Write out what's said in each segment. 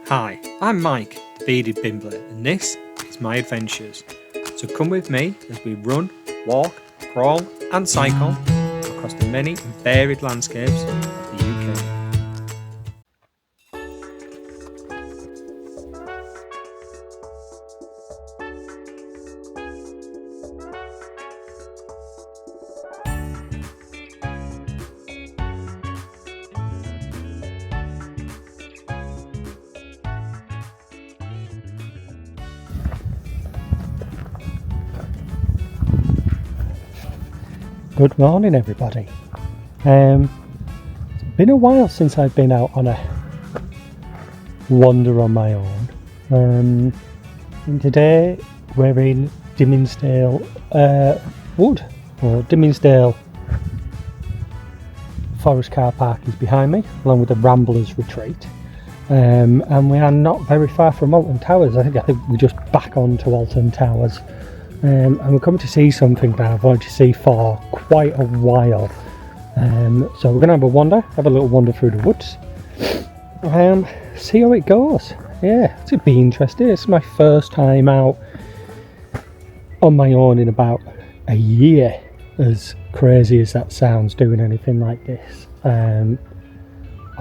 Hi, I'm Mike, the bearded bimbler, and this is my adventures. So come with me as we run, walk, crawl and cycle across the many and varied landscapes of the UK. Good morning, everybody. It's been a while since I've been out on a wander on my own. And today we're in Dimmingsdale Wood, or Dimmingsdale Forest Car Park is behind me, along with the Ramblers Retreat. And we are not very far from Alton Towers. I think we're just back onto Alton Towers. And we're coming to see something that I've wanted to see for quite a while. So we're going to have a little wander through the woods. See how it goes. Yeah, it's going to be interesting. It's my first time out on my own in about a year, as crazy as that sounds, doing anything like this. I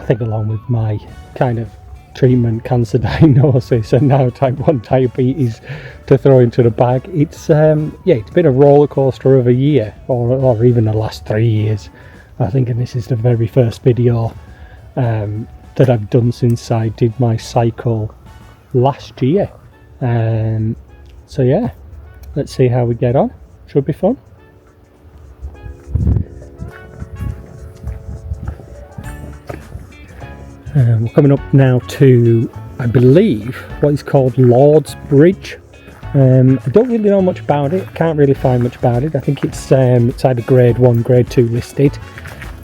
think along with my kind of treatment, cancer diagnosis, and now type 1 diabetes to throw into the bag, it's been a roller coaster of a year, or even the last 3 years, I think. And this is the very first video that I've done since I did my cycle last year. So yeah, let's see how we get on. Should be fun. We're coming up now to, I believe, what is called Lord's Bridge. I don't really know much about it, can't really find much about it. I think it's either grade 1, grade 2 listed,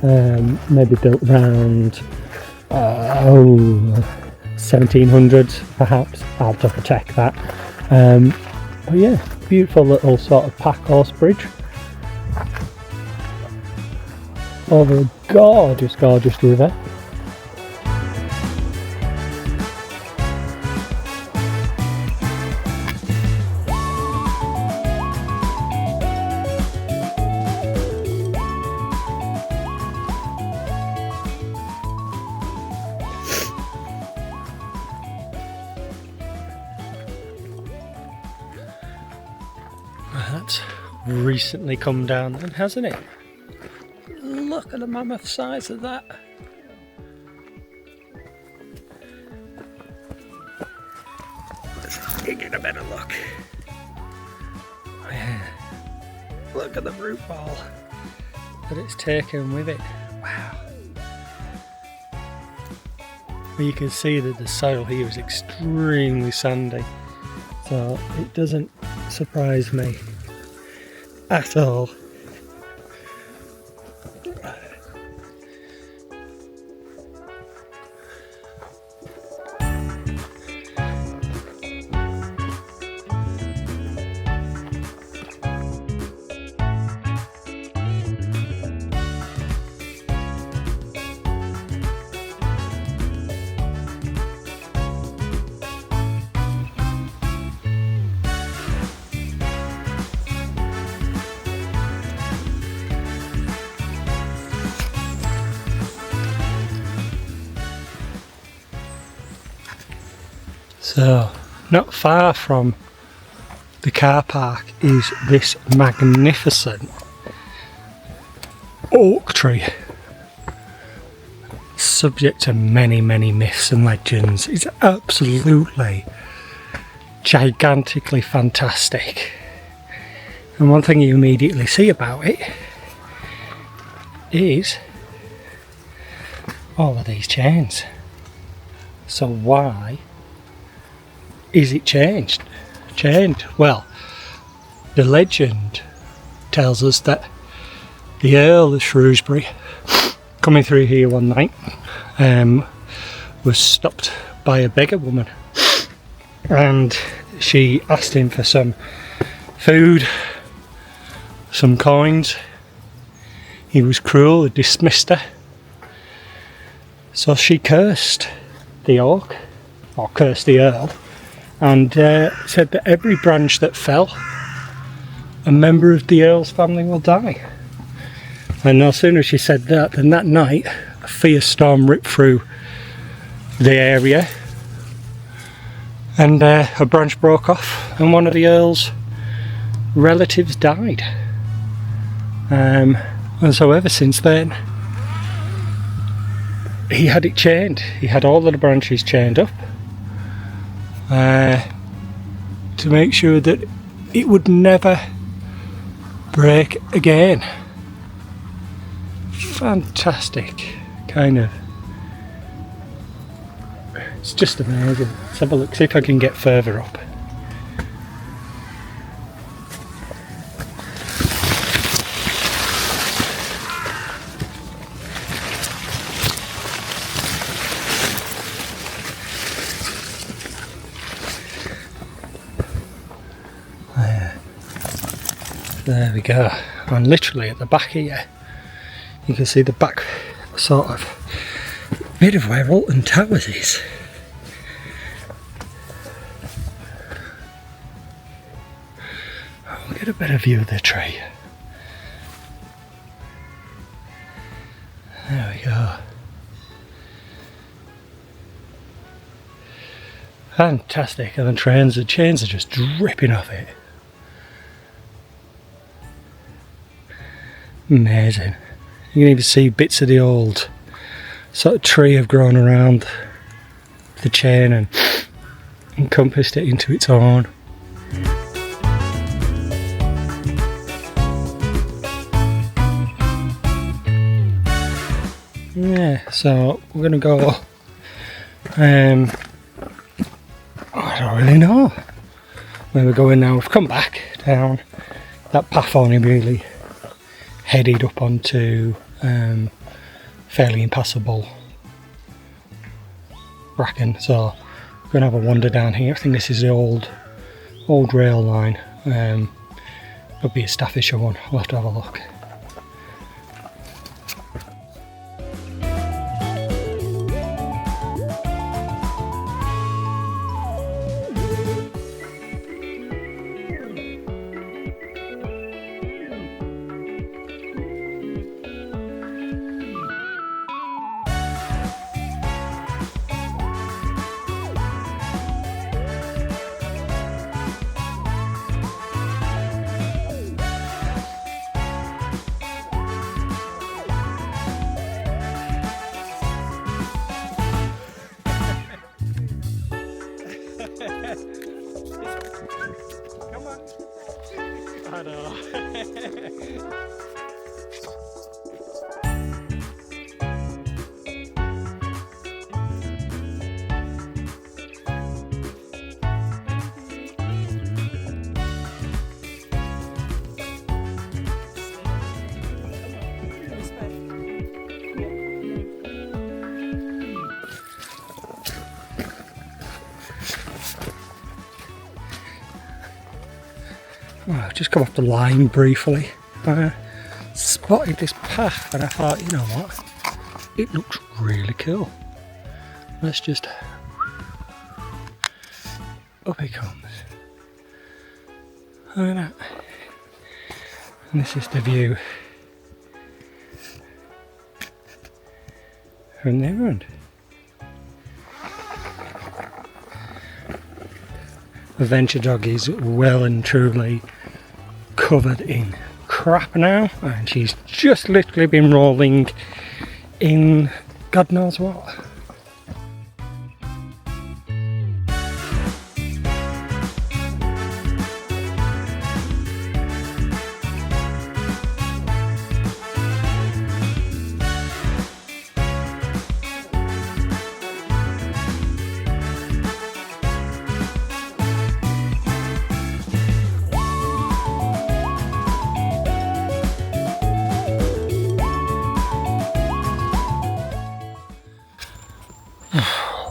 maybe built around 1700s perhaps. I'll double check that. But yeah, beautiful little sort of pack horse bridge over a gorgeous river. That's recently come down then, hasn't it? Look at the mammoth size of that. Let's get a better look. Oh, yeah. Look at the root ball that it's taken with it. Wow. Well, you can see that the soil here is extremely sandy, so it doesn't surprise me at all. So, not far from the car park is this magnificent oak tree, subject to many myths and legends. It's absolutely gigantically fantastic. And one thing you immediately see about it is all of these chains. So why is it chained? Well, the legend tells us that the Earl of Shrewsbury, coming through here one night, was stopped by a beggar woman, and she asked him for some food, some coins. He was cruel and dismissed her, so she cursed the oak or Kirsty Earl, and said that every branch that fell, a member of the Earl's family will die. And no sooner as she said that, than that night a fierce storm ripped through the area, and a branch broke off and one of the Earl's relatives died. And so ever since then he had it chained. He had all of the branches chained up to make sure that it would never break again. Fantastic, kind of. It's just amazing. Let's have a look, see if I can get further up. There we go. And literally at the back here, you can see the back sort of bit of where Alton Towers is. I'll get a better view of the tree. There we go. Fantastic, and the chains are just dripping off it. Amazing. You can even see bits of the old sort of tree have grown around the chain and encompassed it into its own. Yeah, so we're gonna go, I don't really know where we're going now. We've come back down that path, only really headed up onto fairly impassable bracken, so we're going to have a wander down here. I think this is the old rail line. It'll be a Staffordshire one, we'll have to have a look. Come on. I know. Well, I've just come off the line briefly. I spotted this path and I thought, you know what, it looks really cool. Let's just, up it comes. Look at that. And this is the view from the road. The Venture dog is well and truly covered in crap now, and she's just literally been rolling in God knows what.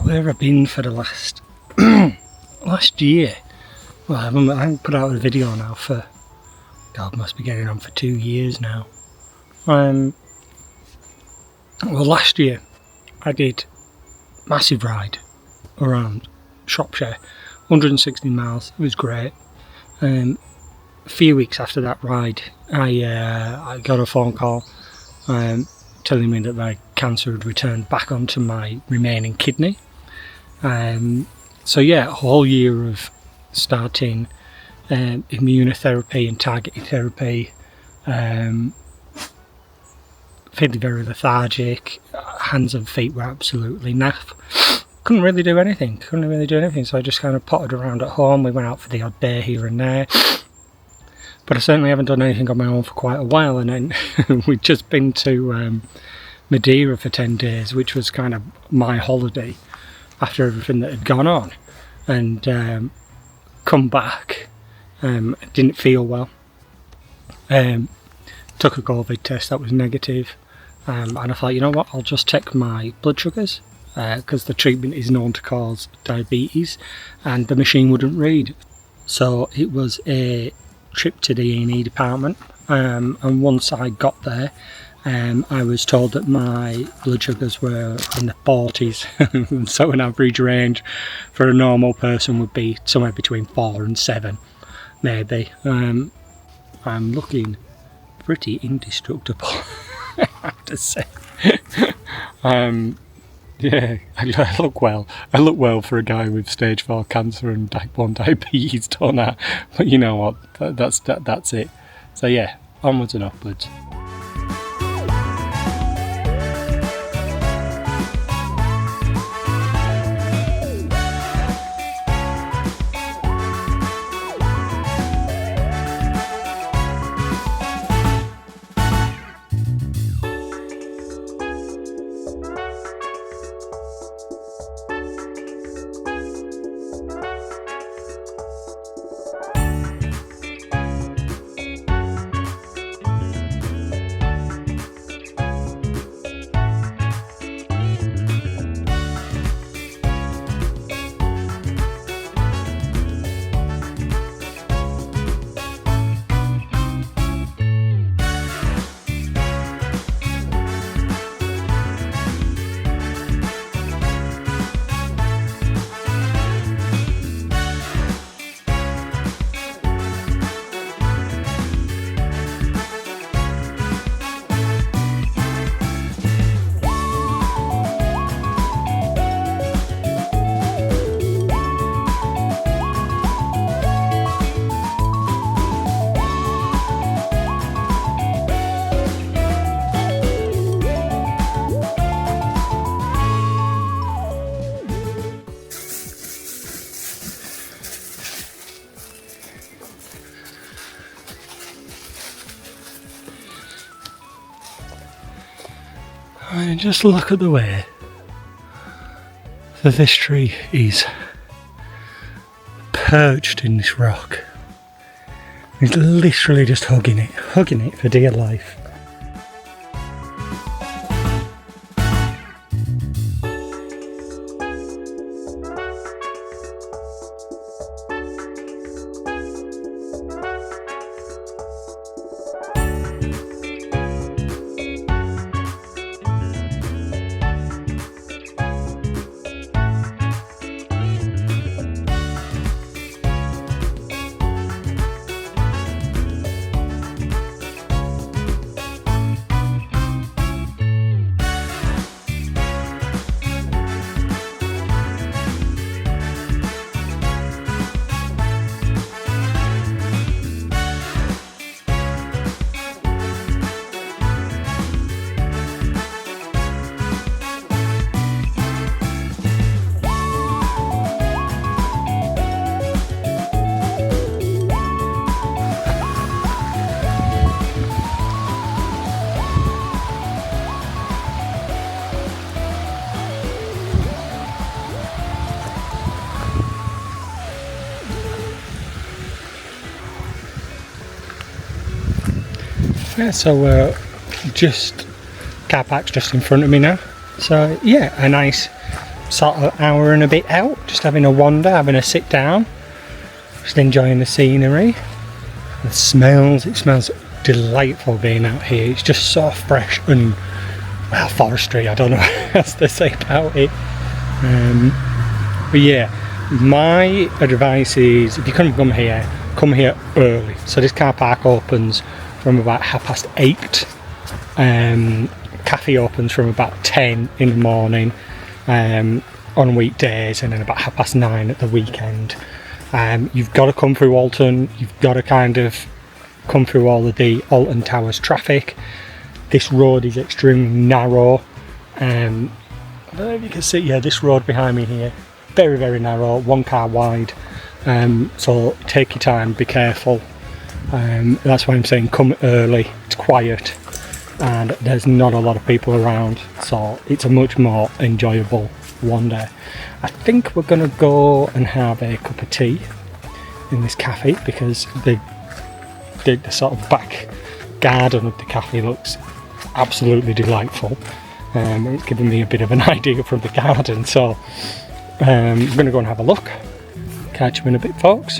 Where I've been for the last year. Well, I haven't put out a video now for, God, must be getting on for 2 years now. Well, last year I did massive ride around Shropshire, 160 miles. It was great. A few weeks after that ride, I got a phone call telling me that my cancer had returned back onto my remaining kidney. So yeah, a whole year of starting immunotherapy and targeted therapy, feeling very lethargic, hands and feet were absolutely naff. Couldn't really do anything, so I just kind of pottered around at home. We went out for the odd day here and there, but I certainly haven't done anything on my own for quite a while. And then we'd just been to Madeira for 10 days, which was kind of my holiday after everything that had gone on, and come back, didn't feel well, took a COVID test that was negative, and I thought, you know what, I'll just check my blood sugars, because the treatment is known to cause diabetes, and the machine wouldn't read. So it was a trip to the A&E department, and once I got there, I was told that my blood sugars were in the 40s, so an average range for a normal person would be somewhere between 4 and 7, maybe. I'm looking pretty indestructible, I have to say. Yeah, I look well. I look well for a guy with stage 4 cancer and type 1 diabetes, don't I? But you know what? That's it. So yeah, onwards and upwards. And just look at the way that this tree is perched in this rock. It's literally just hugging it for dear life. Yeah, so just car park's just in front of me now. So yeah, a nice sort of hour and a bit out, just having a wander, having a sit down, just enjoying the scenery, the smells. It smells delightful being out here. It's just so fresh and, well, forestry, I don't know what else to say about it. But yeah, My advice is, if you can come here early. So this car park opens from about 8:30. Cafe opens from about 10 in the morning on weekdays, and then about 9:30 at the weekend. You've got to come through Alton. You've got to kind of come through all of the Alton Towers traffic. This road is extremely narrow. I don't know if you can see, yeah, this road behind me here, very, very narrow, one car wide. So take your time, be careful. That's why I'm saying come early. It's quiet and there's not a lot of people around, so it's a much more enjoyable wander. I think we're going to go and have a cup of tea in this cafe, because the sort of back garden of the cafe looks absolutely delightful. It's given me a bit of an idea from the garden, so I'm going to go and have a look. Catch you in a bit, folks.